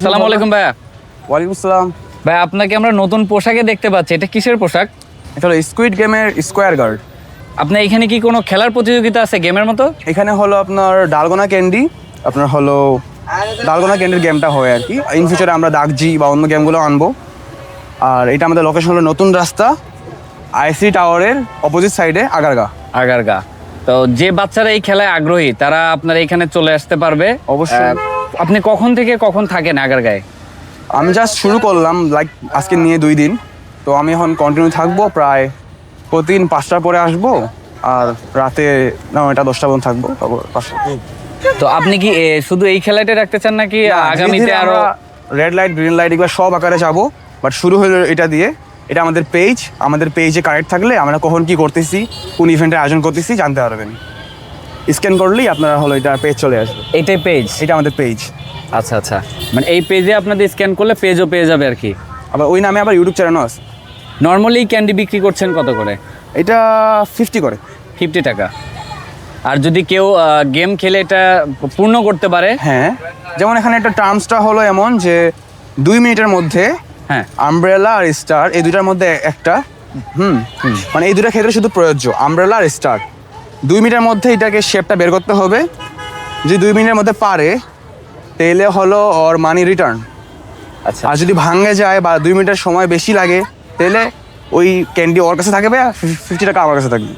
আসসালামু আলাইকুম ভাইয়া। ওয়ালাইকুম আসসালাম। ভাই আপনাকে আমরা নতুন পোশাকে দেখতে পাচ্ছি, এটা কিসের পোশাক? এটা হলো স্কুইড গেমের স্কোয়ার গার্ড। আপনার এখানে কি কোনো খেলার প্রতিযোগিতা আছে গেমের মতো? এখানে হলো আপনার ডালগোনা ক্যান্ডি, আপনার হলো ডালগোনা ক্যান্ডির গেমটা হয় আর কি। ইন ফিউচারে আমরা দাগজি বা অন্য গেমগুলো আনবো। আর এটা আমাদের লোকেশন হলো নতুন রাস্তা, আইসি টাওয়ারের অপোজিট সাইডে আগারগা। আগারগা। তো যে বাচ্চারা এই খেলায় আগ্রহী তারা আপনার এখানে চলে আসতে পারবে অবশ্যই। আপনি কখন থেকে কখন থাকেন আগারগায়? আমি জাস্ট শুরু করলাম লাইক আজকে নিয়ে 2 দিন, তো আমি এখন কন্টিনিউ থাকবো। প্রায় প্রতিদিন 5টার পরে আসবো, আর রাতে 9টা 10টা পর্যন্ত থাকবো। তারপর 5টা। তো আপনি কি শুধু এই খেলাটা রাখতে চান নাকি আগামীতে আরো? রেড লাইট গ্রিন লাইট এগুলো সব আকারে যাবো, বাট শুরু হলো এটা দিয়ে। এটা আমাদের পেজ, আমাদের পেজে কানেক্ট থাকলে আমরা কখন কি করতেছি, কোন ইভেন্টের আয়োজন করতেছি জানতে পারবেন। স্ক্যান করলেই আপনারা হলো এটা পেজ চলে আসবে। এটাই পেজ? এটা আমাদের পেজ। আচ্ছা আচ্ছা, মানে এই পেজে আপনাদের স্ক্যান করলে পেজও পেয়ে যাবে আর কি। আবার ওই নামে আবার ইউটিউব চ্যানেলও আছে। নর্মালি ক্যান্ডি বিক্রি করছেন কত করে? এটা 50 করে। 50 টাকা। আর যদি কেউ গেম খেলে এটা পূর্ণ করতে পারে? হ্যাঁ, যেমন এখানে একটা টার্মসটা হলো এমন যে 2 মিনিটের মধ্যে হ্যাঁ। আমব্রেলা আর স্টার এই দুটার মধ্যে একটা মানে এই দুটা ক্ষেত্রে শুধু প্রযোজ্য, আমব্রেলা আর স্টার। 2 মিনিটের মধ্যে এটাকে শেপটা বের করতে হবে। যদি 2 মিনিটের মধ্যে পারে তাহলে হলো ওর মানি রিটার্ন। আচ্ছা। আর যদি ভাঙে যায় বা 2 মিনিটের সময় বেশি লাগে তাহলে ওই ক্যান্ডি ওর কাছে থাকবে, 50 টাকা আমার কাছে থাকবে।